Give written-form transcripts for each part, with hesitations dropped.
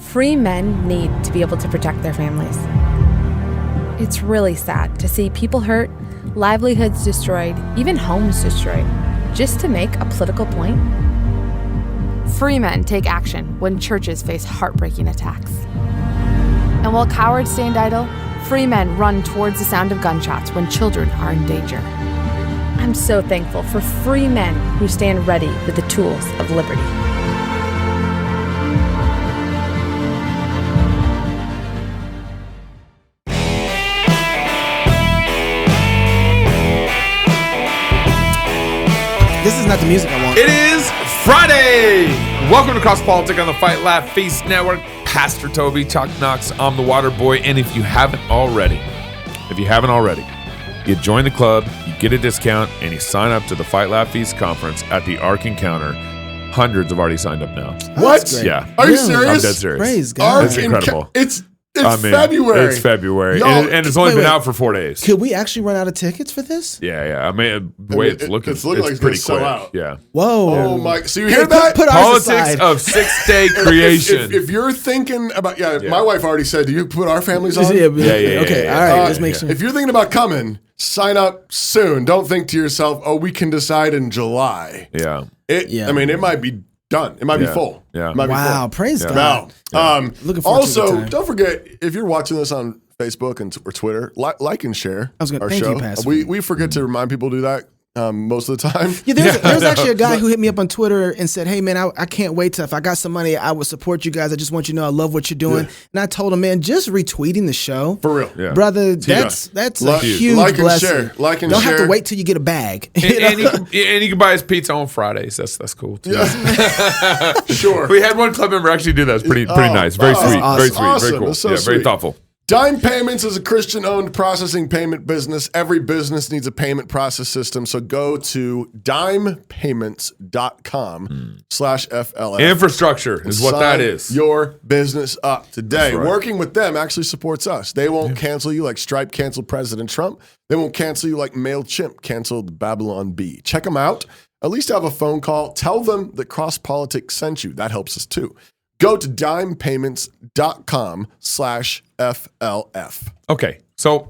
free men need to be able to protect their families. It's really sad to see people hurt, livelihoods destroyed, even homes destroyed, just to make a political point. Free men take action when churches face heartbreaking attacks. And while cowards stand idle, free men run towards the sound of gunshots when children are in danger. I'm so thankful for free men who stand ready with the tools of liberty. This is not the music I want. It is Friday. Welcome to Crosspolitic on the Fight Laugh Feast Network. Pastor Toby, Chalk Knox, I'm the water boy. And if you haven't already, you join the club, you get a discount, and you sign up to the Fight Laugh Feast conference at the Ark Encounter. Hundreds have already signed up now. What? Yeah. Are you serious? I'm dead serious. Praise God. It's incredible. It's February. It's February. Y'all, and it's only been out for 4 days. Could we actually run out of tickets for this? Yeah. I mean, the way it's looking like it's pretty gonna quick. sell out. Yeah. Whoa. Oh my! So you hear that? Put ours Politics aside. of 6-day creation. If you're thinking about, my wife already said, do you put our families on? Yeah. Okay, all right, let's make sure. If you're thinking about coming, sign up soon. Don't think to yourself, oh, we can decide in July. Yeah. I mean, it might be done. It might be full. Yeah. It might be Wow, full. praise God. Now, Looking forward to the also, time. don't forget, if you're watching this on Facebook or Twitter, like and share our thank show. you, Pastor. We forget to remind people to do that most of the time. Yeah, there's actually a guy who hit me up on Twitter and said, hey, man, I can't wait till if I got some money, I would support you guys. I just want you to know I love what you're doing. Yeah. And I told him, man, just retweeting the show. For real. Yeah. Brother, that's a huge Like and blessing. share. Like and Don't share. have to wait till you get a bag. And you can buy us pizza on Fridays. That's cool too. Yeah. Sure. We had one club member actually do that. It's pretty nice. Very that's sweet. awesome. Very sweet. Awesome. Very cool. That's so Very sweet. thoughtful. Dime Payments is a Christian-owned processing payment business. Every business needs a payment process system. So go to dimepayments.com/FLF. Infrastructure is what Sign that is. your business up today. That's right. Working with them actually supports us. They won't cancel you like Stripe canceled President Trump. They won't cancel you like MailChimp canceled Babylon Bee. Check them out. At least have a phone call. Tell them that Crosspolitic sent you. That helps us too. Go to dimepayments.com/FLF. Okay, so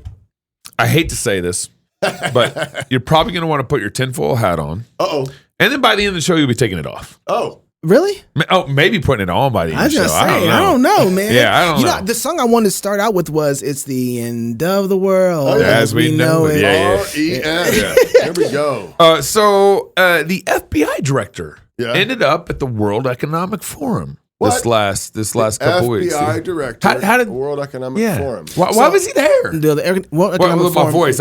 I hate to say this, but you're probably going to want to put your tinfoil hat on. Uh-oh. And then by the end of the show, you'll be taking it off. Oh. Really? Oh, maybe putting it on by the end I of was the show. gonna say, I don't know, man. Yeah, I don't know. The song I wanted to start out with was "It's the End of the World As We Know It." Yeah. R-E-N. Here we go. So the FBI director Yeah. ended up at the World Economic Forum What? this last couple weeks. FBI director, How did World Economic Forum. Why was he there? World Economic With my Forum. voice.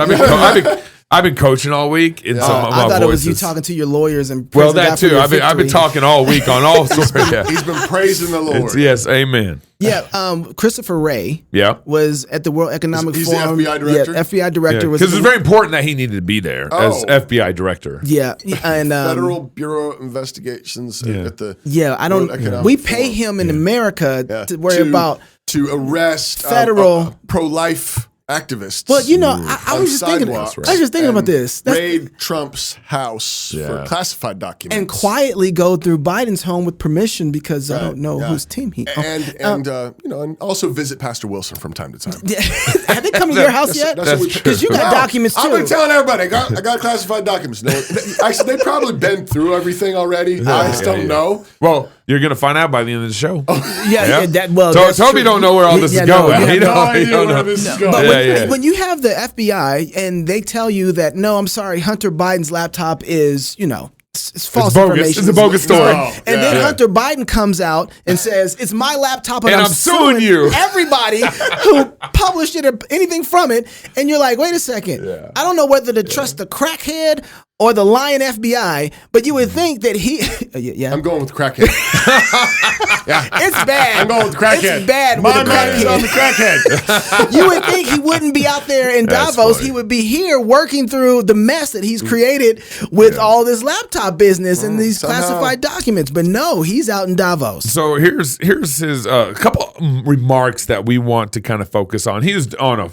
I've been coaching all week, and so my I thought voice it was you is- talking to your lawyers and Well, praising that God for too. your I've been victory. talking all week on all sorts. Yeah. He's been praising the Lord. Yes, amen. Yeah, Christopher Wray Yeah. was at the World Economic He's the Forum. FBI director? Yeah, FBI director was Because it's very important that he needed to be there as Oh. FBI director. Yeah, and Federal Bureau of Investigations at the I don't. World Economic We pay Forum. him in America to worry To- about. to arrest Federal- pro-life activists. Well, I on was just thinking. I sidewalks was just thinking about and this. Raid Trump's house for classified documents And quietly go through Biden's home with permission because I don't know whose team he. and also visit Pastor Wilson from time to time. Have they come to your house yet? That's what we- Because you got No, documents too. I've been telling everybody I got classified documents. No, actually, they probably been through everything already. I just don't know. Well, you're going to find out by the end of the show. Yeah. That's Toby true. don't know where all this is going. He No don't idea know. where this is going. But when you have the FBI and they tell you that, no, I'm sorry, Hunter Biden's laptop is, it's false bogus. information. It's a bogus story. And then Hunter Biden comes out and says, it's my laptop and I'm suing you. Everybody who published it or anything from it. And you're like, wait a second. I don't know whether to trust the crackhead or the lion FBI, but you would think that he... I'm going with crackhead. It's bad. I'm going with crackhead. It's bad My with a money's crackhead. on the crackhead. You would think he wouldn't be out there in That's Davos. funny. He would be here working through the mess that he's created with all this laptop business and these classified documents. But no, he's out in Davos. So here's his couple remarks that we want to kind of focus on. He was on a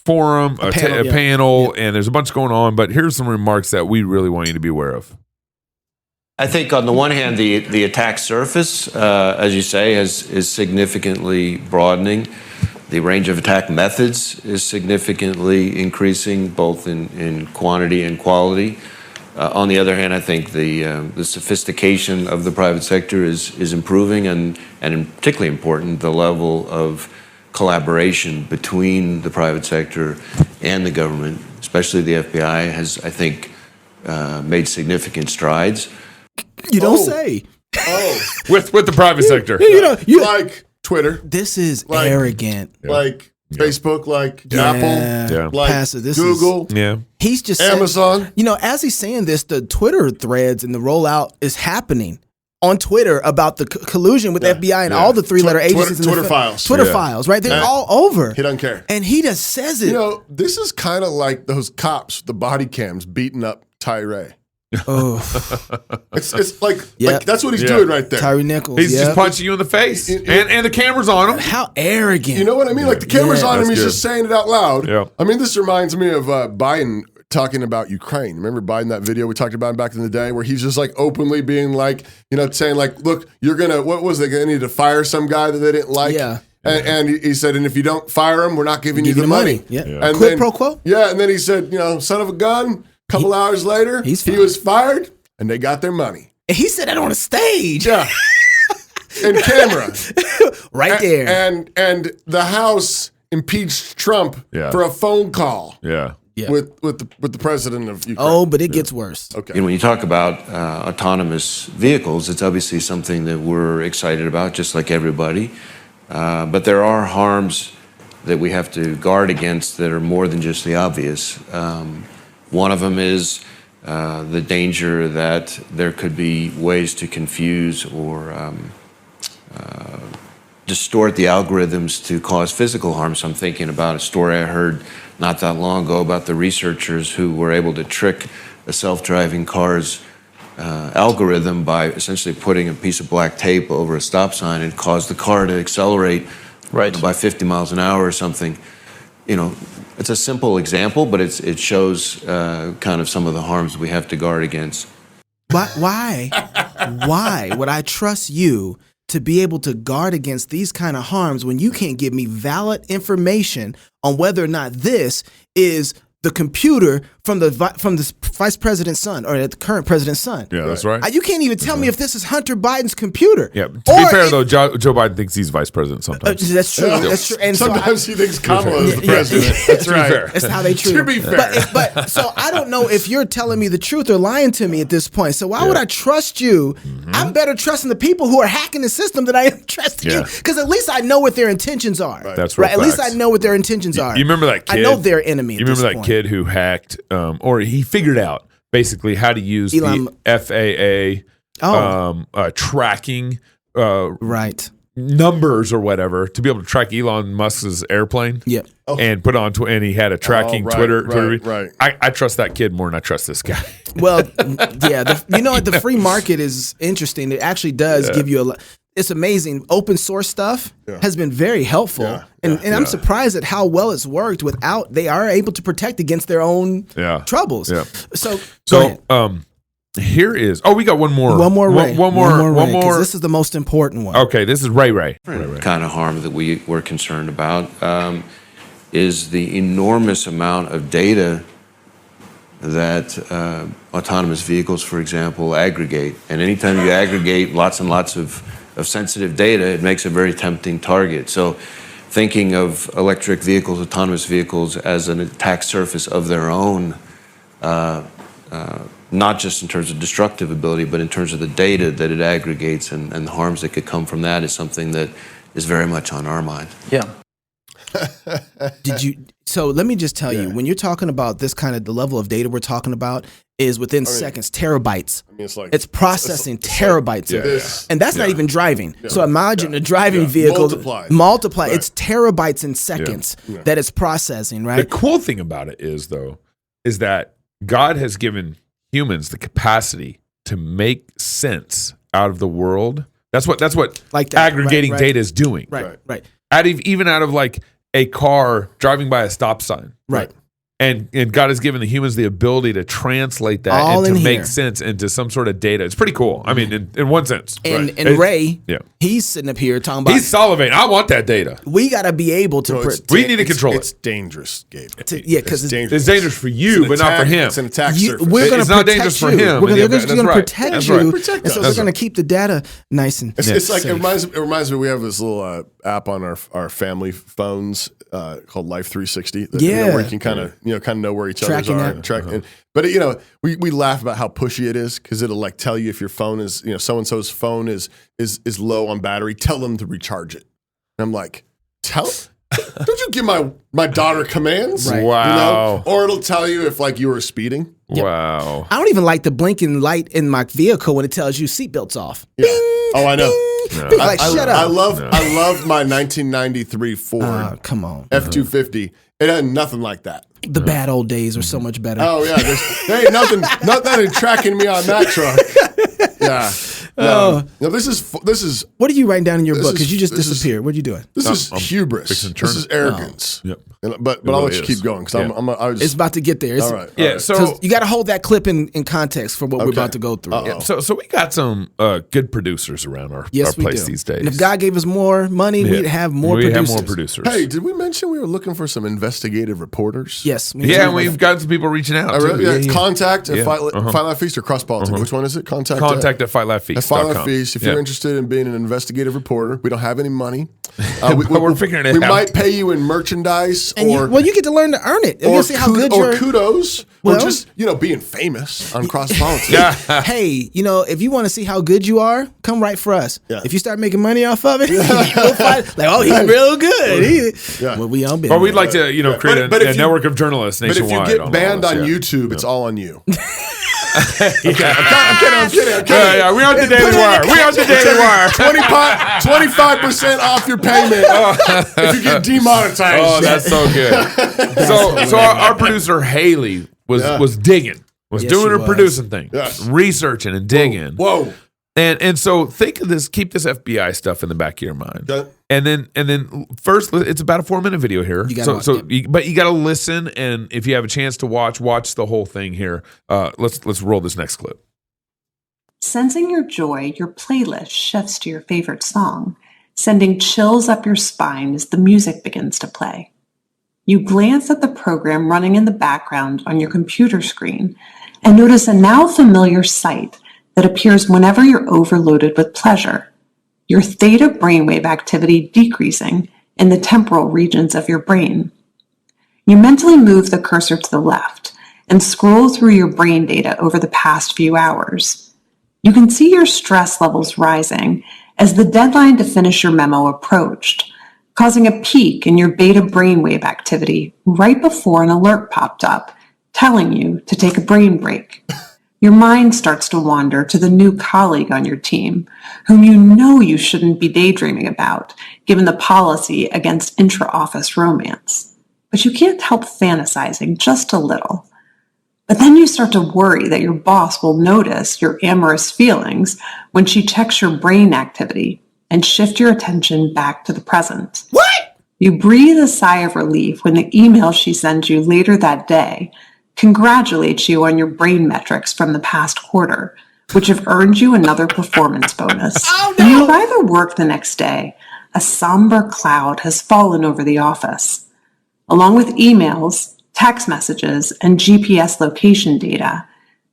forum, a panel, and there's a bunch going on. But here's some remarks that we really want you to be aware of. I think on the one hand, the attack surface, as you say, is significantly broadening. The range of attack methods is significantly increasing, both in quantity and quality. On the other hand, I think the sophistication of the private sector is improving, and particularly important, the level of collaboration between the private sector and the government, especially the FBI, has, I think, made significant strides. You don't say. With the private sector. You like Twitter. This is arrogant. Like Facebook, like Apple, like Pastor, this Google. He's just Amazon. Saying, as he's saying this, the Twitter threads and the rollout is happening on Twitter about the collusion with FBI and all the three-letter agencies. Twitter files. Twitter files, right? They're all over. He doesn't care. And he just says it. This is kind of like those cops with the body cams beating up Tyree. Oh, it's like that's what he's doing right there. Tyree Nichols. He's just punching you in the face, and the camera's on him. How arrogant! You know what I mean? Like the camera's on him. He's just saying it out loud. Yeah. I mean, this reminds me of Biden talking about Ukraine. Remember Biden, that video we talked about back in the day, where he's just like openly being like, saying like, look, you're gonna, what was they gonna need to fire some guy that they didn't like? Yeah. And he said, and if you don't fire him, we're not giving you the money. Yeah. And Quid pro quo. Yeah, and then he said, son of a gun. A couple hours later, he was fired, and they got their money. And he said that on a stage. Yeah. In camera. Right there. And the House impeached Trump for a phone call. Yeah. With the president of Ukraine. Oh, but it gets worse. Okay. When you talk about autonomous vehicles, it's obviously something that we're excited about, just like everybody. But there are harms that we have to guard against that are more than just the obvious. One of them is the danger that there could be ways to confuse or distort the algorithms to cause physical harm. So I'm thinking about a story I heard not that long ago about the researchers who were able to trick a self-driving car's algorithm by essentially putting a piece of black tape over a stop sign and cause the car to accelerate by 50 miles an hour or something. It's a simple example, but it shows kind of some of the harms we have to guard against. Why would I trust you to be able to guard against these kind of harms when you can't give me valid information on whether or not this is the computer from the vice president's son or the current president's son? Yeah, that's right. You can't even tell me if this is Hunter Biden's computer. Yeah. To be fair, though, Joe Biden thinks he's vice president sometimes. That's true. That's true. And sometimes he thinks Kamala is the president. That's right. That's how they treat him. To be fair. But so I don't know if you're telling me the truth or lying to me at this point. So why would I trust you? I'm better trusting the people who are hacking the system than I am trusting you, because at least I know what their intentions are. Right. That's right. At least I know what their intentions are. You remember that kid? I know their enemy. You remember that kid who hacked, or he figured out basically how to use the FAA tracking numbers or whatever to be able to track Elon Musk's airplane. Yep. And put on, and he had a tracking Twitter. Right. I trust that kid more than I trust this guy. Well, yeah. The free market is interesting. It actually does give you it's amazing. Open source stuff has been very helpful. And I'm surprised at how well it's worked without, they are able to protect against their own troubles. Yeah. So here is, we got one more. One more. 'Cause this is the most important one. Okay, this is Ray. Kind of harm that we're concerned about is the enormous amount of data that autonomous vehicles, for example, aggregate. And anytime you aggregate lots and lots of sensitive data, it makes a very tempting target. So thinking of electric vehicles, autonomous vehicles as an attack surface of their own, not just in terms of destructive ability, but in terms of the data that it aggregates and the harms that could come from that, is something that is very much on our mind. Yeah. So let me just tell you, when you're talking about this kind of, the level of data we're talking about is within seconds, terabytes. It's processing terabytes of it. And that's not even driving. So imagine a driving vehicle. Multiply. It's terabytes in seconds that it's processing, right? The cool thing about it is, though, is that God has given humans the capacity to make sense out of the world. That's what aggregating data is doing. Right. Even out of like a car driving by a stop sign. Right. And God has given the humans the ability to translate that All and to in make here. sense into some sort of data. It's pretty cool. I mean, in one sense. And right. and Ray, yeah. he's sitting up here talking about He's salivating. I want that data. we got to be able to protect. We need to control It's it. dangerous, Gabe. Yeah, because it's dangerous. It's dangerous for you, but not for him. It's an attack surface. we're going It's to not protect dangerous you. for him. They're That's just going to right. protect That's you, right. and so That's they're going to keep the data nice and It's like safe. it reminds me. We have this little app on our family phones called Life 360. That, where you can kind of know where each other's Tracking are. that. But we laugh about how pushy it is because it'll like tell you if your phone is so and so's phone is low on battery. Tell them to recharge it. And I'm like, don't you give my daughter commands? Right. Wow. Or it'll tell you if like you were speeding. Wow. I don't even like the blinking light in my vehicle when it tells you seatbelt's off. Yeah. Oh, I know. Be like, shut up. I love my 1993 Ford. Come on. F-250. It had nothing like that. The bad old days are so much better. Oh yeah, there ain't nothing tracking me on that truck. Yeah. No, this is. What are you writing down in your This book? is- Because you just this is- disappeared. What are you doing? This is I'm hubris. fixing to turn This is it. arrogance. Yep. But It I'll really let you is. keep going because Yeah. I was It's about to get there. all right. Yeah. all right. So 'Cause you got to hold that clip in context for what we're Okay. about to go through. Uh-oh. So we got some good producers around our Yes, we place do. these days. And if God gave us more money, we'd have more We'd producers. have more producers. Hey, did we mention we were looking for some investigative reporters? Yes. Yeah, and we've got some people reaching out. I too. read, yeah, Contact at Yeah. Fight Laugh Feast or Crosspolitic. Which one is it? Contact Contact at at Fight Laugh fightlaughfeast.com. Feast. If you're interested in being an investigative reporter, we don't have any money. But we're figuring it we out. might pay you in merchandise And or you get to learn to earn it. You'll see how good or you're. kudos Well- or just being famous on Crosspolitic. Yeah. Hey, if you want to see how good you are, come write for us. Yeah. If you start making money off of it, you'll find he's real good. Yeah. Well, we all been. Or we'd there. like to, create But a if you- network of journalists But if nationwide. you get banned all on this, yeah. YouTube, it's all on you. I'm kidding. Yeah, we on the Daily Wire. We on the Daily Wire. 25% off your payment if you get demonetized. Oh, that's so good. So our producer Haley was digging, Yes, doing she her was. producing thing, Yes. researching and digging. Whoa. And so think of this, keep this FBI stuff in the back of your mind. Okay. And then first, it's about a 4-minute video here. You gotta watch it. But you got to listen, and if you have a chance to watch the whole thing here. Let's roll this next clip. Sensing your joy, your playlist shifts to your favorite song, sending chills up your spine as the music begins to play. You glance at the program running in the background on your computer screen and notice a now familiar sight that appears whenever you're overloaded with pleasure. Your theta brainwave activity decreasing in the temporal regions of your brain. You mentally move the cursor to the left and scroll through your brain data over the past few hours. You can see your stress levels rising as the deadline to finish your memo approached, causing a peak in your beta brainwave activity right before an alert popped up, telling you to take a brain break. Your mind starts to wander to the new colleague on your team, whom you know you shouldn't be daydreaming about, given the policy against intra-office romance. But you can't help fantasizing just a little. But then you start to worry that your boss will notice your amorous feelings when she checks your brain activity and shift your attention back to the present. What? You breathe a sigh of relief when the email she sends you later that day congratulates you on your brain metrics from the past quarter, which have earned you another performance bonus. Oh, no! When you arrive at work the next day, a somber cloud has fallen over the office. Along with emails, text messages, and GPS location data,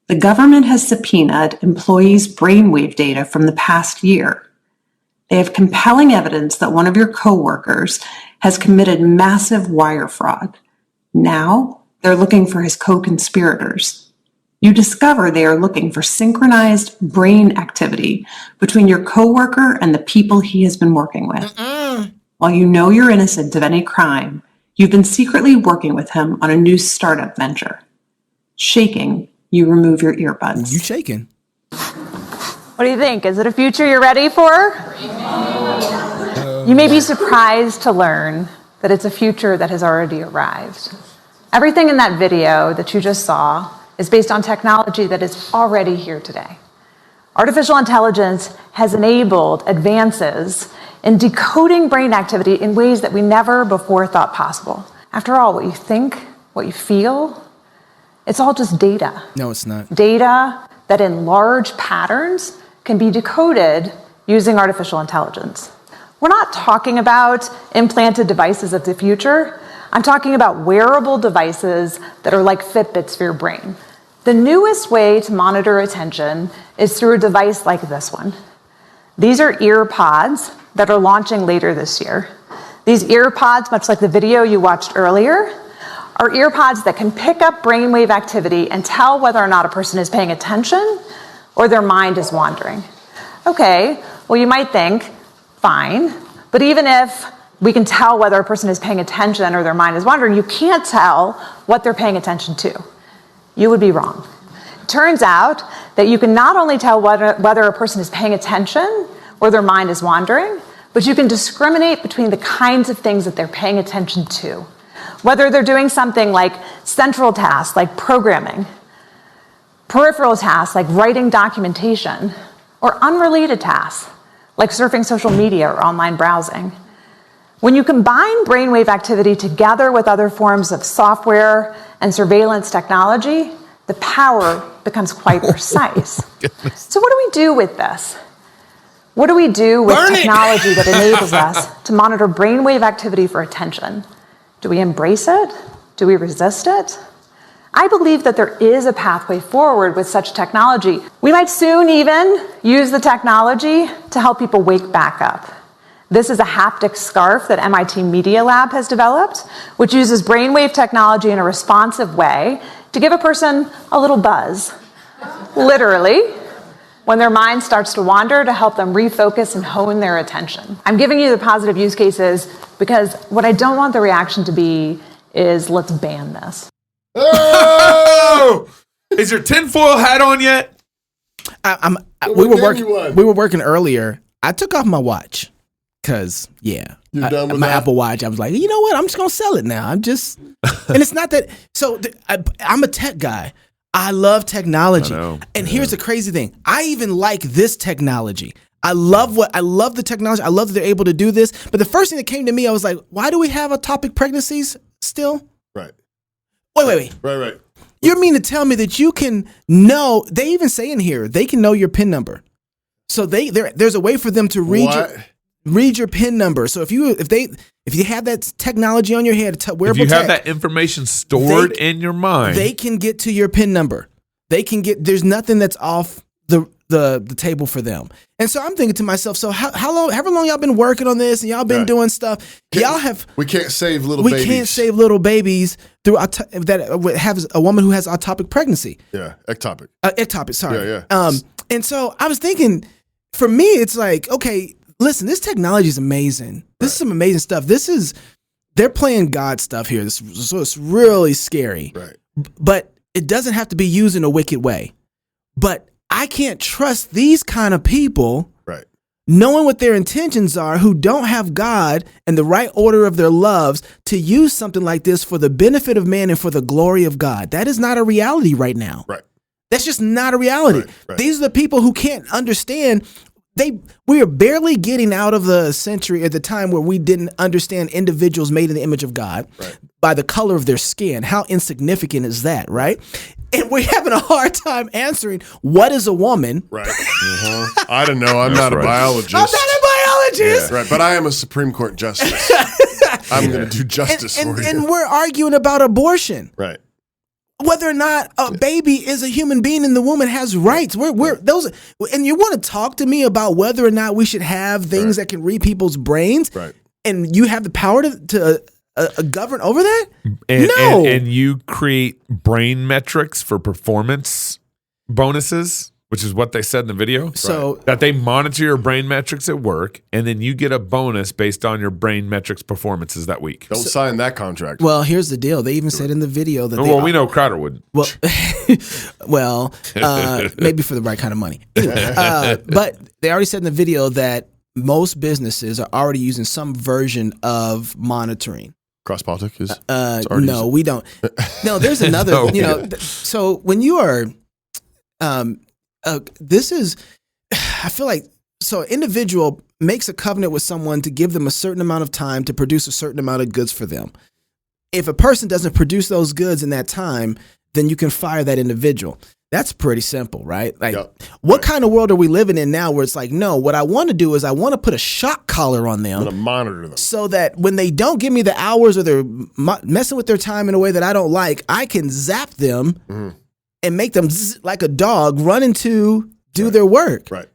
the government has subpoenaed employees' brainwave data from the past year. They have compelling evidence that one of your coworkers has committed massive wire fraud. Now, they're looking for his co-conspirators. You discover they are looking for synchronized brain activity between your coworker and the people he has been working with. While you know you're innocent of any crime, you've been secretly working with him on a new startup venture. Shaking, you remove your earbuds. You shaking? What do you think? Is it a future you're ready for? You may be surprised to learn that it's a future that has already arrived. Everything in that video that you just saw is based on technology that is already here today. Artificial intelligence has enabled advances in decoding brain activity in ways that we never before thought possible. After all, what you think what you feel, it's all just data. No, it's not. Data that in large patterns can be decoded using artificial intelligence. We're not talking about implanted devices of the future. I'm talking about wearable devices that are like Fitbits for your brain. The newest way to monitor attention is through a device like this one. These are ear pods that are launching later this year. These ear pods, much like the video you watched earlier, are ear pods that can pick up brainwave activity and tell whether or not a person is paying attention or their mind is wandering. Okay, well, you might think, fine, but even if we can tell whether a person is paying attention or their mind is wandering, you can't tell what they're paying attention to. You would be wrong. It turns out that you can not only tell whether a person is paying attention or their mind is wandering, but you can discriminate between the kinds of things that they're paying attention to. Whether they're doing something like central tasks, like programming, peripheral tasks, like writing documentation, or unrelated tasks, like surfing social media or online browsing. When you combine brainwave activity together with other forms of software and surveillance technology, the power becomes quite precise. So what do we do with this? What do we do with technology that enables us to monitor brainwave activity for attention? Do we embrace it? Do we resist it? I believe that there is a pathway forward with such technology. We might soon even use the technology to help people wake back up. This is a haptic scarf that MIT Media Lab has developed, which uses brainwave technology in a responsive way to give a person a little buzz, literally, when their mind starts to wander, to help them refocus and hone their attention. I'm giving you the positive use cases because what I don't want the reaction to be is, let's ban this. Oh! Is your tinfoil hat on yet? We were working earlier. I took off my watch because, You're done with my that? Apple Watch. I was like, you know what? I'm just gonna sell it now. And it's not that. So I'm a tech guy. I love technology. And here's the crazy thing. I even like this technology. I love the technology. I love that they're able to do this. But the first thing that came to me, I was like, why do we have ectopic pregnancies still? Right. Wait. Right. You mean to tell me that you can know? They even say in here they can know your PIN number. So there's a way for them to read your PIN number. So if you have that technology on your head, wearable if you have that information stored in your mind, they can get to your PIN number. They can get. There's nothing that's off the table for them. And so I'm thinking to myself, so however long y'all been working on this and y'all been doing stuff, we can't save little babies through that have a woman who has ectopic pregnancy. Yeah, ectopic. Ectopic, sorry. Yeah. And so I was thinking, for me, it's like, okay, listen, this technology is amazing. This is some amazing stuff. They're playing God stuff here. So it's really scary. Right. But it doesn't have to be used in a wicked way. But I can't trust these kind of people, knowing what their intentions are, who don't have God and the right order of their loves, to use something like this for the benefit of man and for the glory of God. That is not a reality right now. Right. That's just not a reality. Right. These are the people who can't understand. We are barely getting out of the century at the time where we didn't understand individuals made in the image of God by the color of their skin. How insignificant is that, right? And we're having a hard time answering what is a woman. Right. Uh-huh. I don't know. I'm not a biologist. I'm not a biologist. Yeah. Right. But I am a Supreme Court justice. I'm going to do justice for you. And we're arguing about abortion. Right. Whether or not a baby is a human being and the woman has rights. And you want to talk to me about whether or not we should have things that can read people's brains. Right. And you have the power to govern over that? No. And you create brain metrics for performance bonuses, which is what they said in the video. So that they monitor your brain metrics at work, and then you get a bonus based on your brain metrics performances that week. Don't sign that contract. Well, here's the deal. They even said in the video that we know Crowder wouldn't. Well, maybe for the right kind of money. Anyway, but they already said in the video that most businesses are already using some version of monitoring. Crosspolitic is? No, we don't. No, there's another. So when you are, this is, I feel like, so an individual makes a covenant with someone to give them a certain amount of time to produce a certain amount of goods for them. if a person doesn't produce those goods in that time, then you can fire that individual. That's pretty simple, right? Like, what kind of world are we living in now where it's like, no, what I want to do is I want to put a shock collar on them. I'm going to monitor them. So that when they don't give me the hours or they're messing with their time in a way that I don't like, I can zap them and make them like a dog running to do their work. Right.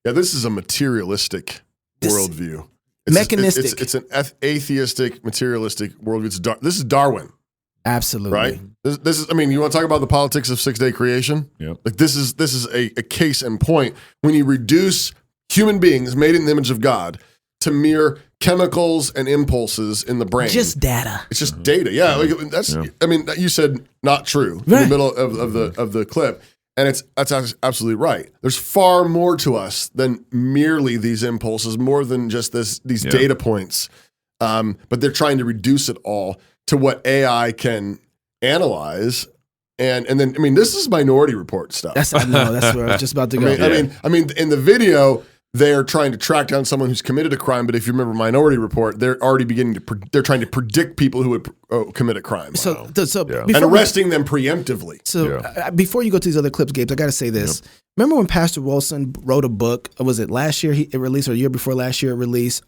Yeah, this is a materialistic worldview. It's mechanistic. It's an atheistic, materialistic worldview. This is Darwin. Absolutely. Right? This is, I mean, you want to talk about the politics of 6-day creation? Yep. Like this is a case in point when you reduce human beings made in the image of God to mere chemicals and impulses in the brain. Just data. It's just data. Yeah. Like that's, I mean, you said not true in the middle of the clip. And that's absolutely right. There's far more to us than merely these impulses, more than just these data points. But they're trying to reduce it all to what AI can analyze, and then I mean this is Minority Report stuff. I know that's where I was just about to go. I mean, in the video they're trying to track down someone who's committed a crime, but if you remember Minority Report, they're already they're trying to predict people who would commit a crime. And arresting them preemptively. So before you go to these other clips, Gabe, I got to say this. Remember when Pastor Wilson wrote a book? Was it last year it released, or a year before last year it released?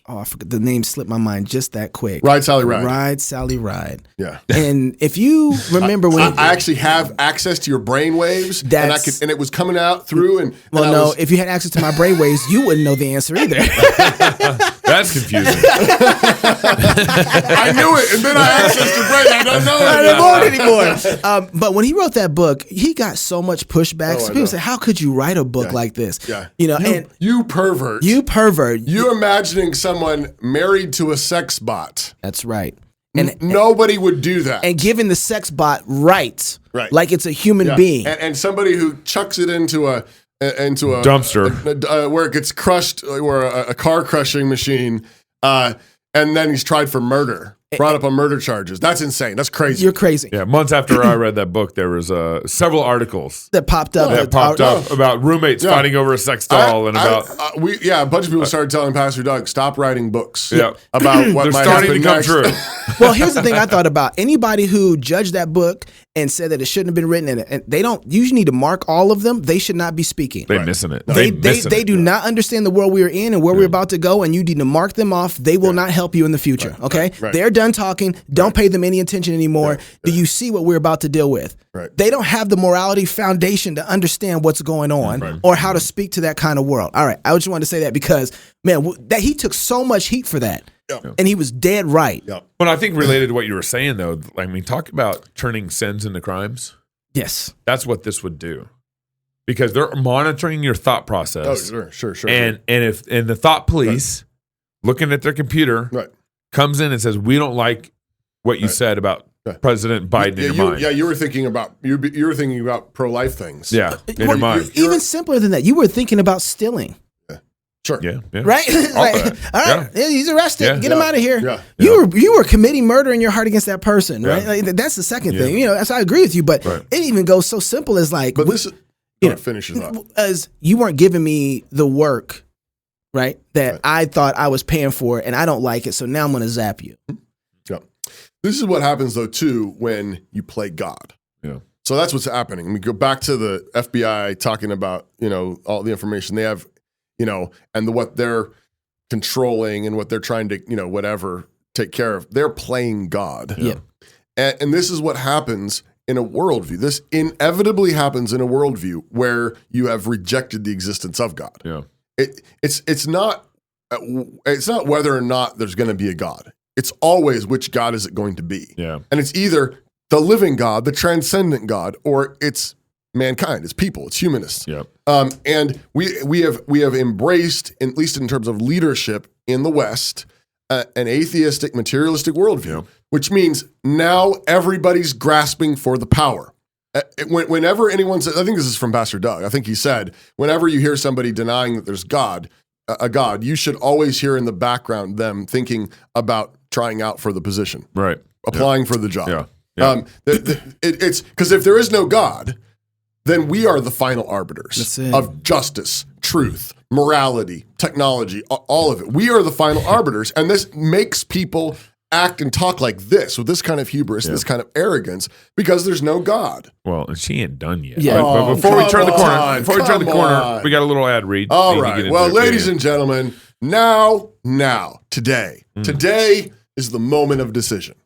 I forget, the name slipped my mind just that quick. Ride, Sally, Ride. Ride, Sally, Ride. Yeah. And if you remember when I actually have access to your brainwaves, and it was coming out through and if you had access to my brainwaves, you wouldn't know the answer either. That's confusing. I knew it, and then I accessed your brain. I don't know it anymore. But when he wrote that book, he got so much pushback. So people say, "How could you write a book like this?" Yeah. And you pervert. You pervert. You imagining someone married to a sex bot. That's right. And nobody would do that. And giving the sex bot rights, like it's a human being, and somebody who chucks it into a dumpster where it gets crushed, or a car crushing machine, and then he's tried for murder. Brought up on murder charges. That's insane. That's crazy. You're crazy. Yeah. Months after I read that book, there was several articles that popped up about roommates fighting over a sex doll, and about a bunch of people started telling Pastor Doug, stop writing books about what might starting to come next. true. Well, here's the thing I thought about. Anybody who judged that book and said that it shouldn't have been written in it, and they don't usually need to mark all of them. They should not be speaking. They're missing it. They do not understand the world we're in and where we're about to go, and you need to mark them off. They will not help you in the future. Okay? Right. They're done talking. Don't pay them any attention anymore. Do you see what we're about to deal with? Right. They don't have the morality foundation to understand what's going on or how to speak to that kind of world. All right. I just wanted to say that because, man, that he took so much heat for that. And he was dead right. But I think related to what you were saying, though, I mean, talk about turning sins into crimes. Yes. That's what this would do. Because they're monitoring your thought process. Oh, sure. And if the thought police, looking at their computer, comes in and says, we don't like what you said about President Biden in your mind. Yeah, you were thinking about pro-life things. Yeah, in your mind. Even simpler than that, you were thinking about stealing. Sure. Yeah. Right? All right. He's arrested. Yeah. Get him out of here. Yeah. You were committing murder in your heart against that person, right? Like, that's the second thing. So I agree with you, but it even goes so simple as like, but this finishes up. As you weren't giving me the work, right? That I thought I was paying for, and I don't like it, so now I'm going to zap you. Yeah. This is what happens though too when you play God. Yeah. So that's what's happening. We go back to the FBI talking about all the information they have. And what they're controlling and what they're trying to, whatever, take care of. They're playing God. Yeah. And this is what happens in a worldview. This inevitably happens in a worldview where you have rejected the existence of God. Yeah. It's not whether or not there's going to be a God. It's always which God is it going to be. Yeah. And it's either the living God, the transcendent God, or it's mankind, it's people, it's humanists. Yeah. And we have embraced, at least in terms of leadership in the West, an atheistic, materialistic worldview, which means now everybody's grasping for the power. Whenever anyone says, I think this is from Pastor Doug, I think he said, whenever you hear somebody denying that there's a God, you should always hear in the background them thinking about trying out for the position, right? Applying for the job. Yeah. It's because if there is no God, then we are the final arbiters of justice, truth, morality, technology, all of it. We are the final arbiters. And this makes people act and talk like this, with this kind of hubris, this kind of arrogance, because there's no God. Well, and she ain't done yet. Yeah. But before we turn the corner, on. we got a little ad read. All right. Well, ladies and gentlemen, today is the moment of decision.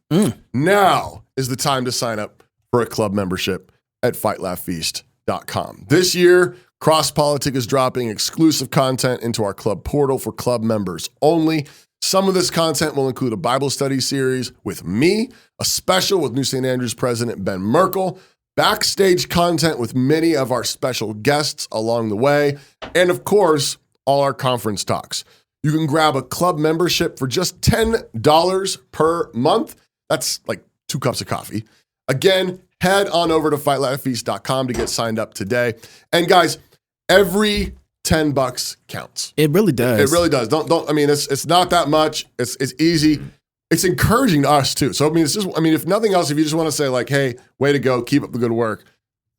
Now is the time to sign up for a club membership at fightlaughfeast.com. This year, Crosspolitic is dropping exclusive content into our club portal for club members only. Some of this content will include a Bible study series with me, a special with New St. Andrews President Ben Merkel, backstage content with many of our special guests along the way, and of course, all our conference talks. You can grab a club membership for just $10 per month. That's like 2 cups of coffee. Again, head on over to fightlaughfeast.com to get signed up today. And guys, every $10 counts. It really does. It really does. I mean, it's not that much. It's easy. It's encouraging to us too. So I mean, if nothing else, if you just want to say like, hey, way to go, keep up the good work,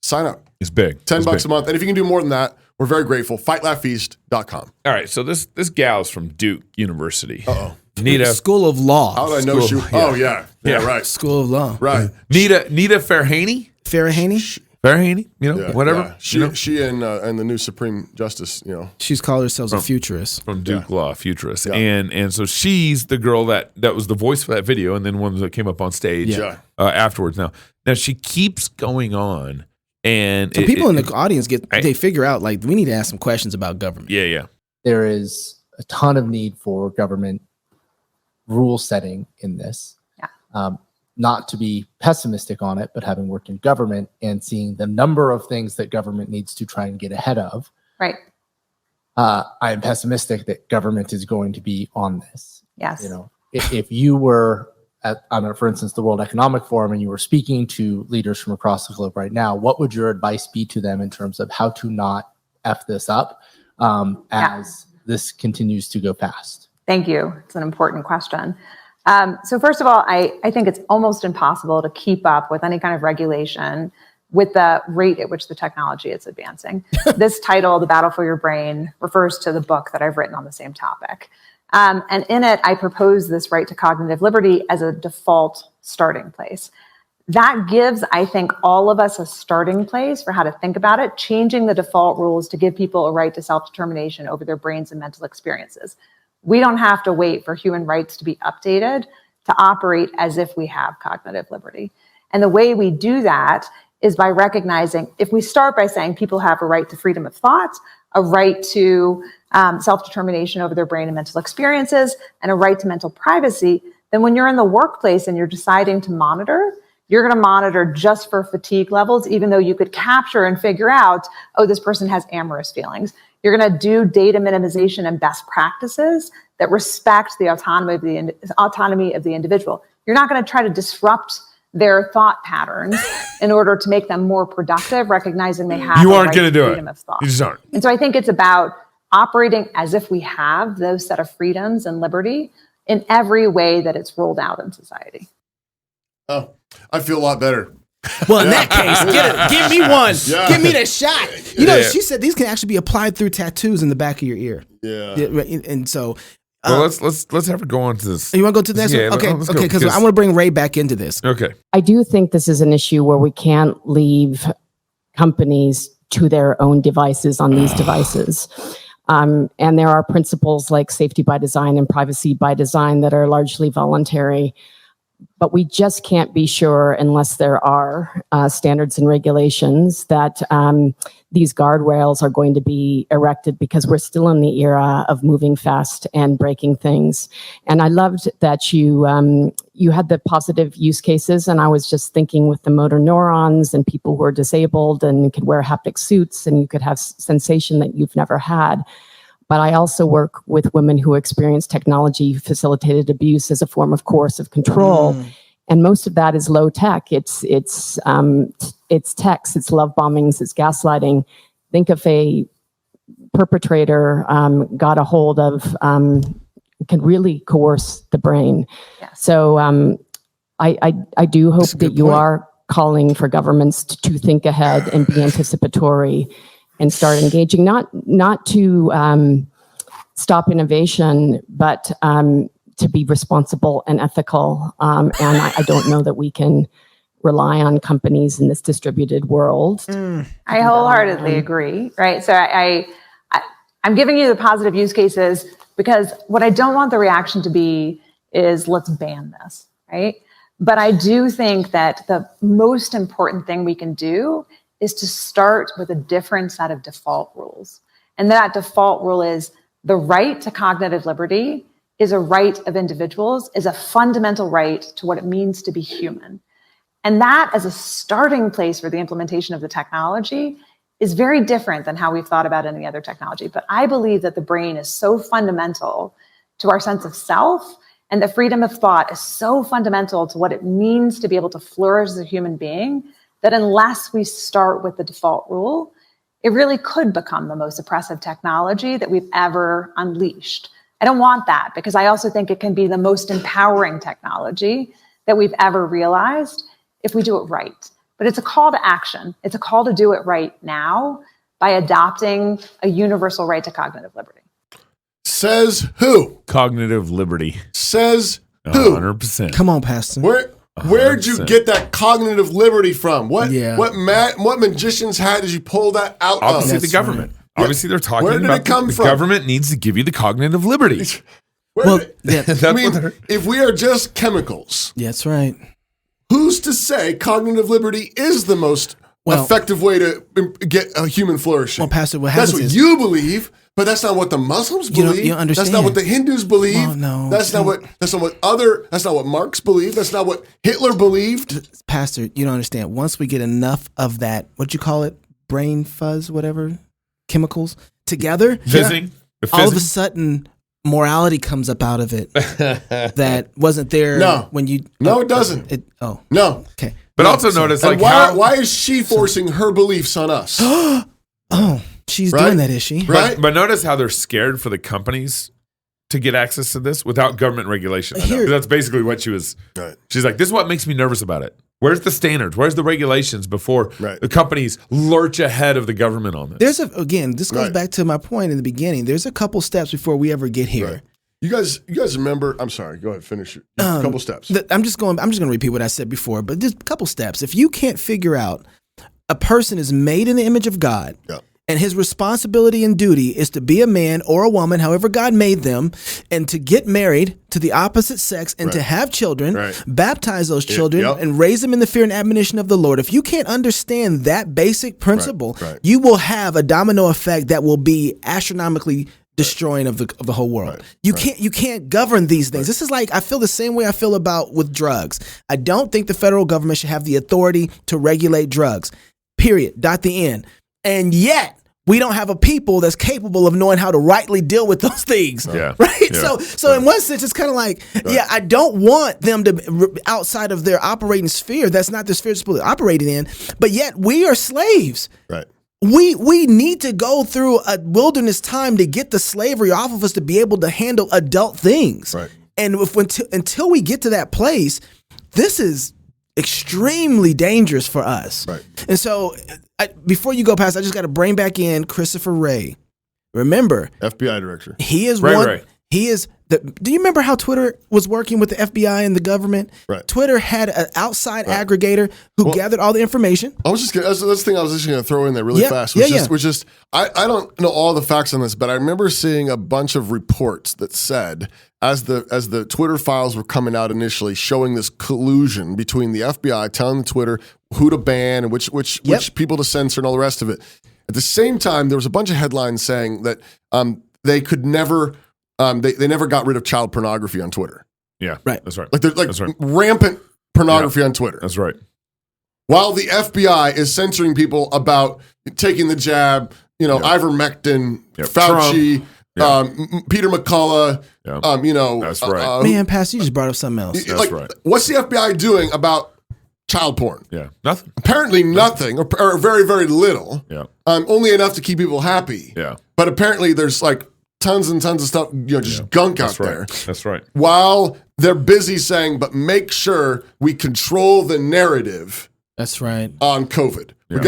sign up. It's big. $10 a month. And if you can do more than that, we're very grateful. Fightlaughfeast.com. All right. So this gal's from Duke University. Uh-oh. Nita. School of Law. How did I know she? Yeah. Oh yeah, right. School of Law. Right. Nita Farahany. Farahany, whatever. Yeah. She and the new Supreme Justice, She's called herself a futurist. From Duke Law, futurist. Yeah. And so she's the girl that was the voice for that video and then one that came up on stage afterwards. Now she keeps going on. And so people in the audience they figure out like we need to ask some questions about government. Yeah. There is a ton of need for government rule setting in this. Yeah. Not to be pessimistic on it, but having worked in government and seeing the number of things that government needs to try and get ahead of, Right. I am pessimistic that government is going to be on this. Yes. If you were at, for instance, the World Economic Forum and you were speaking to leaders from across the globe right now, what would your advice be to them in terms of how to not F this up as this continues to go past? Thank you. It's an important question. So first of all, I think it's almost impossible to keep up with any kind of regulation with the rate at which the technology is advancing. This title, The Battle for Your Brain, refers to the book that I've written on the same topic. And in it, I propose this right to cognitive liberty as a default starting place. That gives, I think, all of us a starting place for how to think about it, changing the default rules to give people a right to self-determination over their brains and mental experiences. We don't have to wait for human rights to be updated to operate as if we have cognitive liberty. And the way we do that is by recognizing, if we start by saying people have a right to freedom of thought, a right to self-determination over their brain and mental experiences, and a right to mental privacy, then when you're in the workplace and you're deciding to monitor, you're going to monitor just for fatigue levels, even though you could capture and figure out, oh, this person has amorous feelings. You're going to do data minimization and best practices that respect the autonomy of the individual. You're not going to try to disrupt their thought patterns in order to make them more productive, recognizing they have you aren't going to do freedom of thought. You just aren't. And so I think it's about operating as if we have those set of freedoms and liberty in every way that it's rolled out in society. Oh, I feel a lot better. Well, in that case, give me one. Yeah. Give me the shot. She said these can actually be applied through tattoos in the back of your ear. Yeah. And so well, let's have her go on to this. You want to go to the next one? Okay, because I want to bring Ray back into this. Okay. I do think this is an issue where we can't leave companies to their own devices on these devices. And there are principles like safety by design and privacy by design that are largely voluntary. But we just can't be sure unless there are standards and regulations that these guardrails are going to be erected, because we're still in the era of moving fast and breaking things. And I loved that you had the positive use cases. And I was just thinking with the motor neurons and people who are disabled and could wear haptic suits and you could have sensation that you've never had. But I also work with women who experience technology-facilitated abuse as a form of coercive control. And most of that is low tech. It's text, it's love bombings, it's gaslighting. Think if a perpetrator got a hold of, can really coerce the brain. Yes. So I do hope that you are calling for governments to think ahead and be anticipatory and start engaging, not to stop innovation, but to be responsible and ethical. And I don't know that we can rely on companies in this distributed world. I wholeheartedly agree, right? So I'm giving you the positive use cases because what I don't want the reaction to be is let's ban this, right? But I do think that the most important thing we can do is to start with a different set of default rules. And that default rule is the right to cognitive liberty is a right of individuals, is a fundamental right to what it means to be human. And that as a starting place for the implementation of the technology is very different than how we've thought about any other technology. But I believe that the brain is so fundamental to our sense of self, and the freedom of thought is so fundamental to what it means to be able to flourish as a human being, that unless we start with the default rule, it really could become the most oppressive technology that we've ever unleashed. I don't want that, because I also think it can be the most empowering technology that we've ever realized if we do it right. But it's a call to action. It's a call to do it right now by adopting a universal right to cognitive liberty. Says who? Cognitive liberty. Says who? 100%. Come on, Pastor. Where'd you get that cognitive liberty from? What magician's hat did you pull that out Obviously of? the government. Yeah. Obviously they're talking Where did about it come the from? government needs to give you the cognitive liberty. I mean, if we are just chemicals. That's right. Who's to say cognitive liberty is the most effective way to get a human flourishing? Well, Pastor, what happens that's what you believe, but that's not what the Muslims believe. You don't understand. That's not what the Hindus believe. Well, no, that's not what Marx believed. That's not what Hitler believed. Pastor, you don't understand. Once we get enough of that, what'd you call it? Brain fuzz, whatever, chemicals together, all of a sudden morality comes up out of it that wasn't there when you. No, it doesn't. No. Okay. But also notice, like, why is she forcing her beliefs on us? She's doing that, is she? Right. But notice how they're scared for the companies to get access to this without government regulation. That's basically what she was. Right. She's like, this is what makes me nervous about it. Where's the standards? Where's the regulations before the companies lurch ahead of the government on this? This goes back to my point in the beginning. There's a couple steps before we ever get here. Right. You guys remember? I'm sorry. Go ahead. Finish it. A couple steps. I'm just going to repeat what I said before, but just a couple steps. If you can't figure out a person is made in the image of God, and his responsibility and duty is to be a man or a woman, however God made them, and to get married to the opposite sex and to have children, baptize those children, and raise them in the fear and admonition of the Lord. If you can't understand that basic principle, you will have a domino effect that will be astronomically destroying of the whole world. You can't govern these things. This is like, I feel the same way I feel about with drugs. I don't think the federal government should have the authority to regulate drugs. Period. Dot the end. And yet we don't have a people that's capable of knowing how to rightly deal with those things. Right. So in one sense, it's kind of like, I don't want them to outside of their operating sphere. That's not the sphere they're supposed to operate in. But yet we are slaves. Right. We need to go through a wilderness time to get the slavery off of us to be able to handle adult things. Right. And until we get to that place, this is extremely dangerous for us. Right. And so before you go past, I just got to bring back in Christopher Wray. Remember, FBI director. He is Ray. He is do you remember how Twitter was working with the FBI and the government? Right. Twitter had an outside aggregator who gathered all the information. That's the thing I was just going to throw in there really fast. I don't know all the facts on this, but I remember seeing a bunch of reports that said, as the Twitter files were coming out initially, showing this collusion between the FBI telling Twitter who to ban and which people to censor and all the rest of it. At the same time, there was a bunch of headlines saying that they could never. They never got rid of child pornography on Twitter. Yeah, right. That's right. That's rampant pornography on Twitter. That's right. While the FBI is censoring people about taking the jab, ivermectin, Fauci, Peter McCullough, that's right. Man, Pastor, you just brought up something else. That's right. What's the FBI doing about child porn? Yeah, nothing. Apparently nothing, or very, very little. Yeah. Only enough to keep people happy. Yeah. But apparently there's like tons and tons of stuff, gunk out there. That's right. While they're busy saying, but make sure we control the narrative That's right. On COVID. We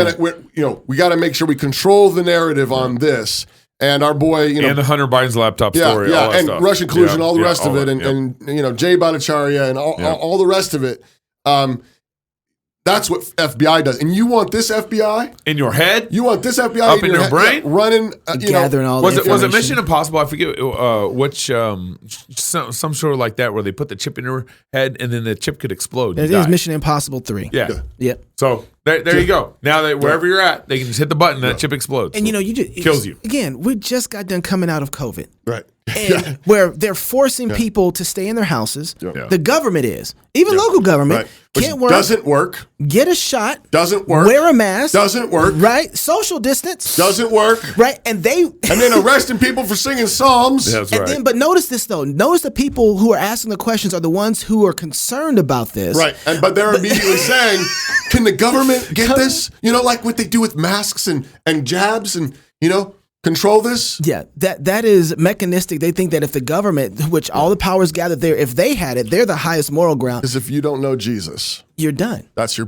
got to make sure we control the narrative on this. And our boy, and the Hunter Biden's laptop story, all that and stuff. Russian collusion, all the rest of it, and Jay Bhattacharya and all the rest of it. That's what FBI does. And you want this FBI in your head? You want this FBI up in your brain? Running, gathering all the information. Was it Mission Impossible? I forget which, some sort of like that where they put the chip in your head and then the chip could explode. It is Mission Impossible 3. Yeah. Yep. So there you go. Now that wherever you're at, they can just hit the button and that chip explodes. And you just kills you. Again, we just got done coming out of COVID. Right. And where they're forcing people to stay in their houses. Yeah. The government is. Even local government can't work. Doesn't work. Get a shot. Doesn't work. Wear a mask. Doesn't work. Right. Social distance. Doesn't work. Right. And then arresting people for singing psalms. That's right. Then, but notice this though. Notice the people who are asking the questions are the ones who are concerned about this. Right. But they're immediately saying, can the government get this? Like what they do with masks and jabs and, control this? Yeah, that is mechanistic. They think that if the government, which all the powers gathered there, if they had it, they're the highest moral ground. Because if you don't know Jesus, you're done. That's your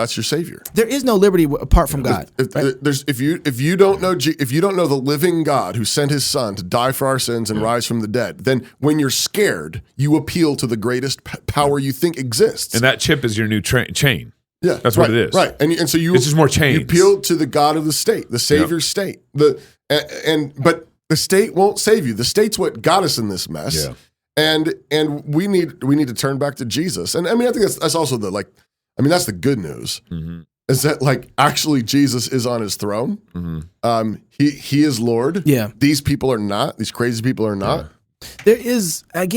savior. There is no liberty apart from God. If you don't know the living God who sent his son to die for our sins and rise from the dead, then when you're scared, you appeal to the greatest power you think exists. And that chip is your new chain. Yeah, that's what it is. Right, and so it's just more chains. You appeal to the God of the state, the Savior state. But the state won't save you. The state's what got us in this mess. Yeah. And we need to turn back to Jesus. And I think that's also that's the good news. Mm-hmm. Is that actually Jesus is on his throne? Mm-hmm. He is Lord. Yeah. These people are not. These crazy people are not. Yeah. There is that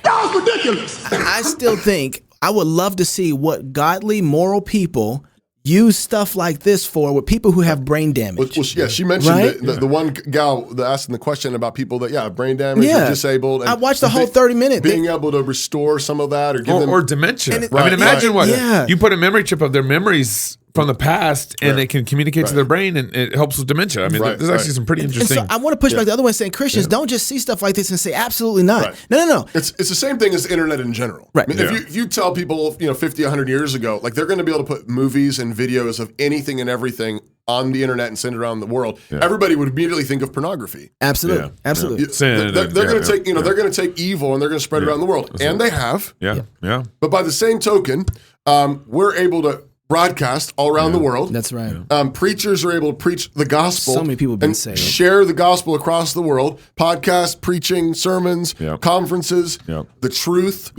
was ridiculous. I still think. I would love to see what godly, moral people use stuff like this for with people who have brain damage. Well, she mentioned the one gal asking the question about people that have brain damage or disabled. And I watched the whole 30-minute. Being able to restore some of that or give them... Or dementia. Imagine what... You put a memory chip of their memories from the past and it can communicate to their brain and it helps with dementia. There's actually some pretty interesting... And so I want to push back the other way saying Christians don't just see stuff like this and say absolutely not. Right. No. It's the same thing as the internet in general. Right. If you tell people 50, 100 years ago, they're going to be able to put movies and videos of anything and everything on the internet and send it around the world, everybody would immediately think of pornography. Absolutely. Yeah. Absolutely. They're going to take, they're going to take evil and they're going to spread it around the world. That's and they have. Yeah. But by the same token, we're able to broadcast all around the world. That's right. Preachers are able to preach the gospel. So many people have been saved. Share the gospel across the world. Podcasts, preaching, sermons, conferences, the truth,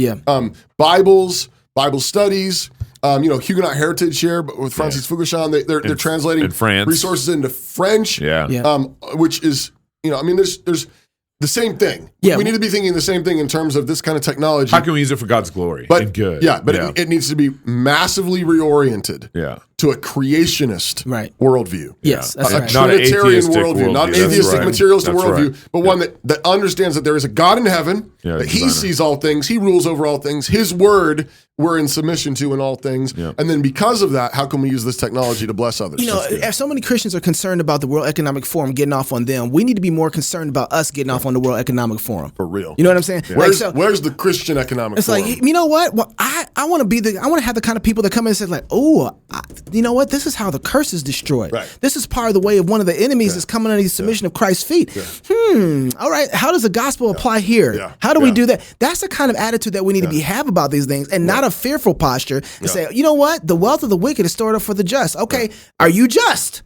Bible studies. Huguenot Heritage here, but with Francis Foucault, they're translating resources into French. Which is, there's the same thing. Yeah. We need to be thinking the same thing in terms of this kind of technology. How can we use it for God's glory and good? It needs to be massively reoriented to a creationist worldview. Yes, that's right. Not an Trinitarian worldview, not an atheistic materialistic worldview, but one that understands that there is a God in heaven, that he sees all things, he rules over all things, his word we're in submission to in all things. And then because of that, how can we use this technology to bless others? If so many Christians are concerned about the World Economic Forum getting off on them, we need to be more concerned about us getting off on the World Economic Forum. For real. You know what I'm saying? Yeah. Where's the Christian Economic Forum? It's you know what? Well, I want to have the kind of people that come in and say you know what? This is how the curse is destroyed. Right. This is part of the way of one of the enemies is coming under the submission of Christ's feet. All right. How does the gospel apply here? How do we do that? That's the kind of attitude that we need to have about these things, and not a fearful posture and say, you know what? The wealth of the wicked is stored up for the just. Okay. Are you just?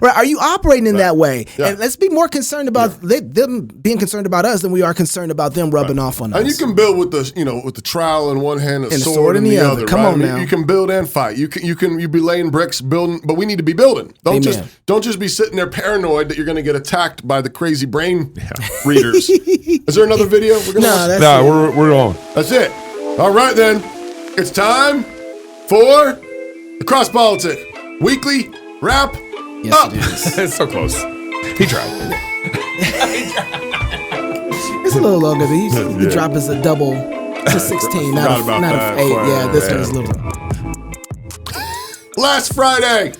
Right. Are you operating in that way? And let's be more concerned about them being concerned about us than we are concerned about them rubbing off on us. And you can build with the trowel in one hand and a sword in the other. Come on now. You can build and fight. You be laying bricks, building, but we need to be building. Don't just be sitting there paranoid that you're going to get attacked by the crazy brain readers. Is there another video? We're on. That's it. All right then. It's time for the Crosspolitic Weekly Wrap Up. It is. It's so close. He tried. It's a little longer. The drop is a double to 16, not a 8. Yeah, this one is a little. Last Friday,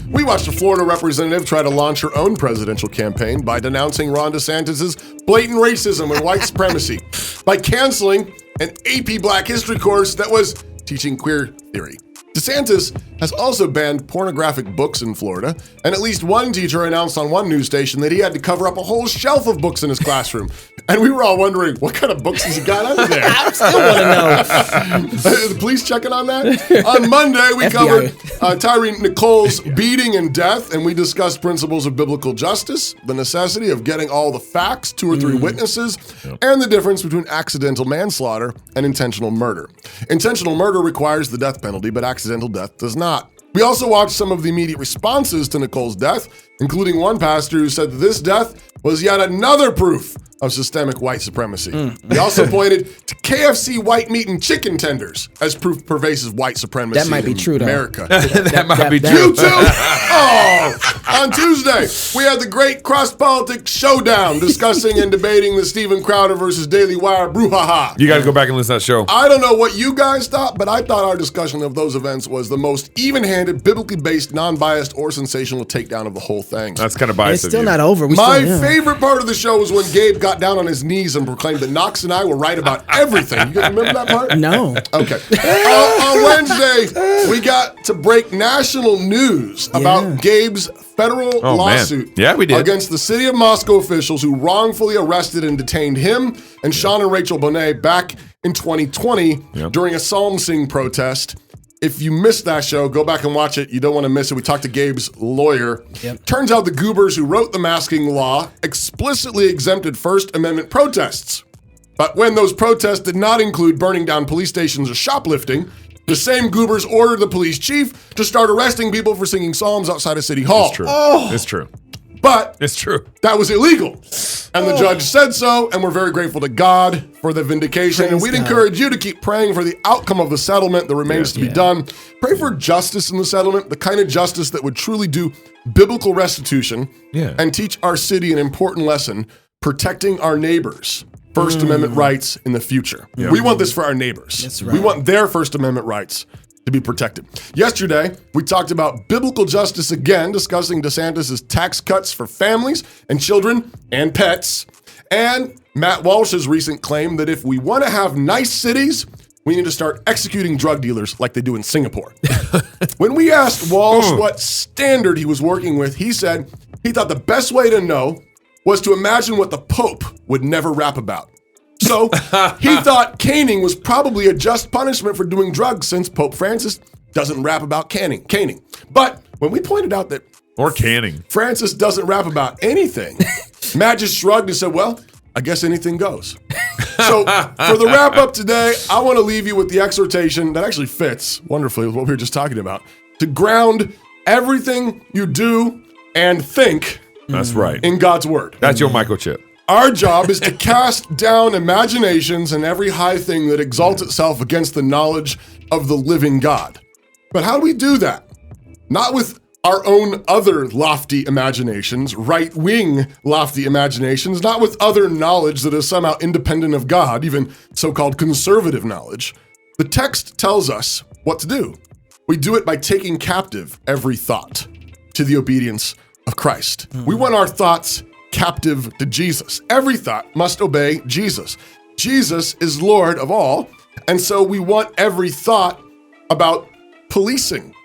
we watched a Florida representative try to launch her own presidential campaign by denouncing Ron DeSantis' blatant racism and white supremacy by canceling an AP Black History course that was teaching queer theory. DeSantis has also banned pornographic books in Florida, and at least one teacher announced on one news station that he had to cover up a whole shelf of books in his classroom. And we were all wondering, what kind of books has he got under there? I still want to know. The police checking on that? On Monday, we covered Tyree Nichols' beating and death, and we discussed principles of biblical justice, the necessity of getting all the facts, 2 or 3 witnesses, and the difference between accidental manslaughter and intentional murder. Intentional murder requires the death penalty, but accidental death does not. We also watched some of the immediate responses to Nicole's death, including one pastor who said that this death was yet another proof of systemic white supremacy. We also pointed to KFC white meat and chicken tenders as proof of pervasive white supremacy That might be true, though. America. That might be true. You too? Oh! On Tuesday, we had the great Crosspolitic showdown discussing and debating the Steven Crowder versus Daily Wire brouhaha. You got to go back and listen to that show. I don't know what you guys thought, but I thought our discussion of those events was the most even-handed, biblically based, non-biased, or sensational takedown of the whole thing. That's kind of biased. It's still of you. not over. My favorite part of the show was when Gabe got down on his knees and proclaimed that Knox and I were right about everything. You guys remember that part? No. Okay. On Wednesday, we got to break national news about Gabe's federal lawsuit we did. against the city of Moscow officials who wrongfully arrested and detained him and Sean and Rachel Bonet back in 2020 during a psalm sing protest. If you missed that show, go back and watch it. You don't want to miss it. We talked to Gabe's lawyer. Turns out the goobers who wrote the masking law explicitly exempted First Amendment protests. But when those protests did not include burning down police stations or shoplifting, the same goobers ordered the police chief to start arresting people for singing psalms outside of City Hall. It's true. It's true. But it's true. That was illegal. And the judge said so, and we're very grateful to God for the vindication. Praise and we'd God. encourage you to keep praying for the outcome of the settlement that remains to be done. Pray for justice in the settlement, the kind of justice that would truly do biblical restitution and teach our city an important lesson, protecting our neighbors' First Amendment rights in the future. We want this for our neighbors. That's right. We want their First Amendment rights to be protected. Yesterday, we talked about biblical justice again, discussing DeSantis' tax cuts for families and children and pets, and Matt Walsh's recent claim that if we want to have nice cities, we need to start executing drug dealers like they do in Singapore. When we asked Walsh what standard he was working with, he said he thought the best way to know was to imagine what the Pope would never rap about. So he thought caning was probably a just punishment for doing drugs since Pope Francis doesn't rap about caning. But when we pointed out that Francis doesn't rap about anything, Matt just shrugged and said, well, I guess anything goes. So for the wrap up today, I want to leave you with the exhortation that actually fits wonderfully with what we were just talking about, to ground everything you do and think in God's word. That's your microchip. Our job is to cast down imaginations and every high thing that exalts itself against the knowledge of the living God. But how do we do that? Not with our own other lofty imaginations, right-wing lofty imaginations, not with other knowledge that is somehow independent of God, even so-called conservative knowledge. The text tells us what to do. We do it by taking captive every thought to the obedience of Christ. We want our thoughts captive to Jesus. Every thought must obey Jesus. Jesus is Lord of all, and so we want every thought about policing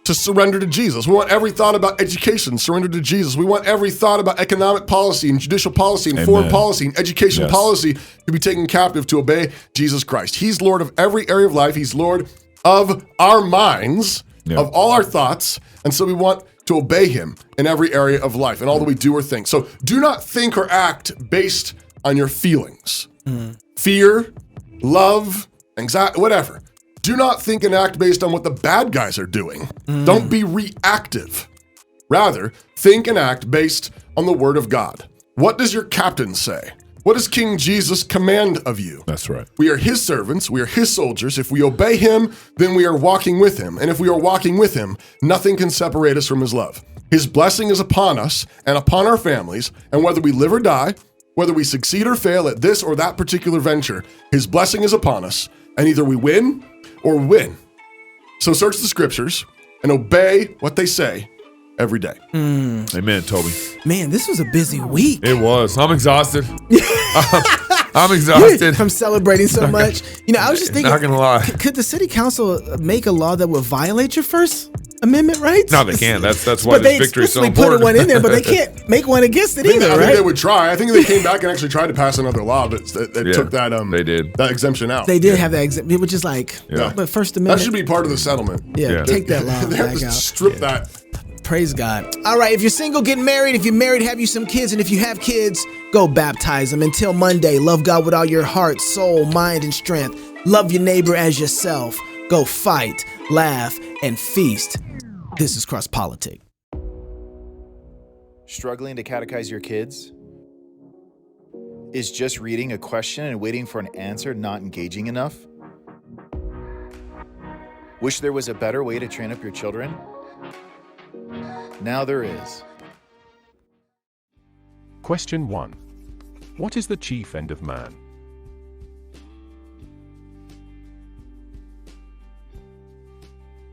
to surrender to Jesus. We want every thought about education surrender to Jesus. We want every thought about economic policy and judicial policy and foreign policy and education policy to be taken captive to obey Jesus Christ. He's Lord of every area of life. He's Lord of our minds, of all our thoughts, and so we want to obey him in every area of life and all that we do or think. So do not think or act based on your feelings. Fear, love, anxiety, whatever. Do not think and act based on what the bad guys are doing. Don't be reactive. Rather, think and act based on the word of God. What does your captain say? What does King Jesus command of you? That's right. We are his servants. We are his soldiers. If we obey him, then we are walking with him. And if we are walking with him, nothing can separate us from his love. His blessing is upon us and upon our families. And whether we live or die, whether we succeed or fail at this or that particular venture, his blessing is upon us. And either we win or win. So search the scriptures and obey what they say every day. Amen, Toby. Man, this was a busy week. It was. I'm exhausted. I'm exhausted from celebrating so much. I was just thinking, not gonna lie, could the city council make a law that would violate your First Amendment rights? No, they can't. That's why this victory is so important. They put one in there, but they can't make one against it either, right? I think they would try. I think they came back and actually tried to pass another law, but they took that. They did that exemption out. They did have that exemption, which is like, but First Amendment. That should be part of the settlement. Yeah. Take that law they have back to out. strip that. Praise God. All right, if you're single, get married. If you're married, have you some kids. And if you have kids, go baptize them. Until Monday, love God with all your heart, soul, mind, and strength. Love your neighbor as yourself. Go fight, laugh, and feast. This is Crosspolitic. Struggling to catechize your kids? Is just reading a question and waiting for an answer not engaging enough? Wish there was a better way to train up your children? Now there is. Question 1. What is the chief end of man?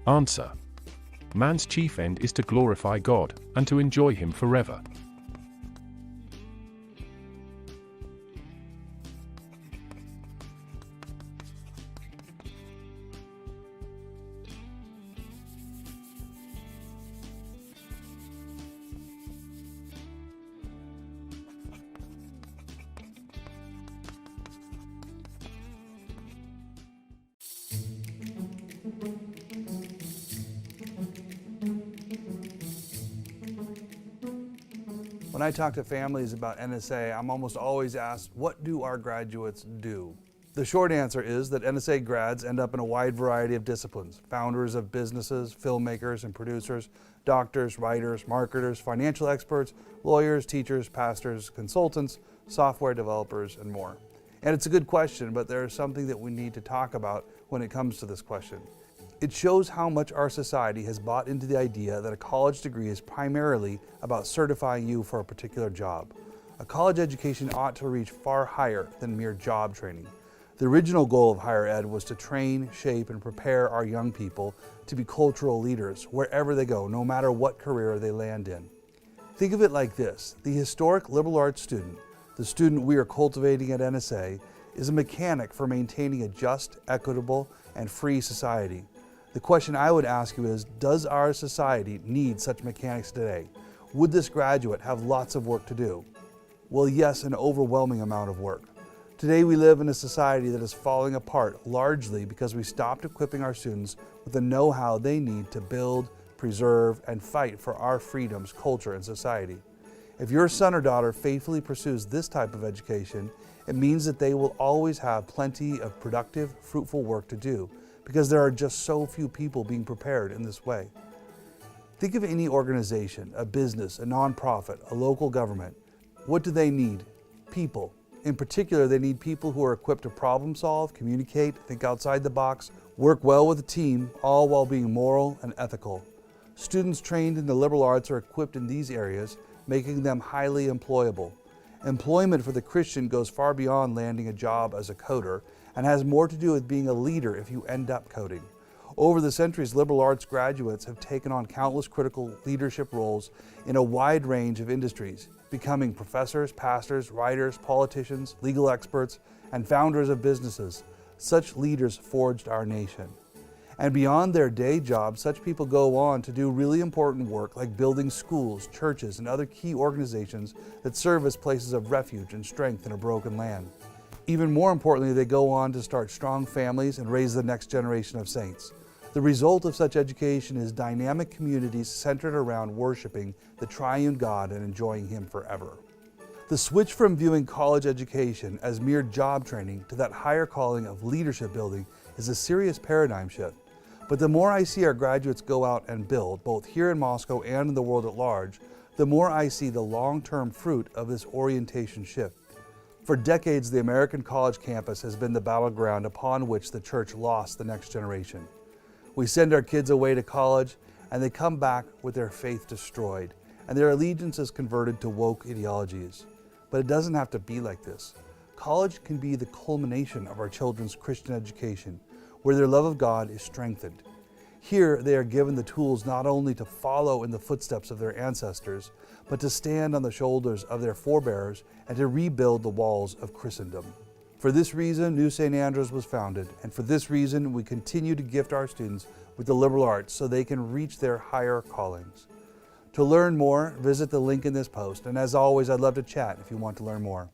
Answer. Man's chief end is to glorify God and to enjoy Him forever. When I talk to families about NSA, I'm almost always asked, what do our graduates do? The short answer is that NSA grads end up in a wide variety of disciplines: founders of businesses, filmmakers and producers, doctors, writers, marketers, financial experts, lawyers, teachers, pastors, consultants, software developers, and more. And it's a good question, but there is something that we need to talk about when it comes to this question. It shows how much our society has bought into the idea that a college degree is primarily about certifying you for a particular job. A college education ought to reach far higher than mere job training. The original goal of higher ed was to train, shape, and prepare our young people to be cultural leaders wherever they go, no matter what career they land in. Think of it like this: the historic liberal arts student, the student we are cultivating at NSA, is a mechanic for maintaining a just, equitable, and free society. The question I would ask you is, does our society need such mechanics today? Would this graduate have lots of work to do? Well, yes, an overwhelming amount of work. Today we live in a society that is falling apart largely because we stopped equipping our students with the know-how they need to build, preserve, and fight for our freedoms, culture, and society. If your son or daughter faithfully pursues this type of education, it means that they will always have plenty of productive, fruitful work to do, because there are just so few people being prepared in this way. Think of any organization, a business, a nonprofit, a local government. What do they need? People. In particular, they need people who are equipped to problem solve, communicate, think outside the box, work well with a team, all while being moral and ethical. Students trained in the liberal arts are equipped in these areas, making them highly employable. Employment for the Christian goes far beyond landing a job as a coder and has more to do with being a leader if you end up coding. Over the centuries, liberal arts graduates have taken on countless critical leadership roles in a wide range of industries, becoming professors, pastors, writers, politicians, legal experts, and founders of businesses. Such leaders forged our nation. And beyond their day jobs, such people go on to do really important work like building schools, churches, and other key organizations that serve as places of refuge and strength in a broken land. Even more importantly, they go on to start strong families and raise the next generation of saints. The result of such education is dynamic communities centered around worshiping the triune God and enjoying Him forever. The switch from viewing college education as mere job training to that higher calling of leadership building is a serious paradigm shift. But the more I see our graduates go out and build, both here in Moscow and in the world at large, the more I see the long-term fruit of this orientation shift. For decades, the American college campus has been the battleground upon which the church lost the next generation. We send our kids away to college, and they come back with their faith destroyed, and their allegiances converted to woke ideologies. But it doesn't have to be like this. College can be the culmination of our children's Christian education, where their love of God is strengthened. Here, they are given the tools not only to follow in the footsteps of their ancestors, but to stand on the shoulders of their forebears and to rebuild the walls of Christendom. For this reason, New St. Andrews was founded, and for this reason, we continue to gift our students with the liberal arts so they can reach their higher callings. To learn more, visit the link in this post, and as always, I'd love to chat if you want to learn more.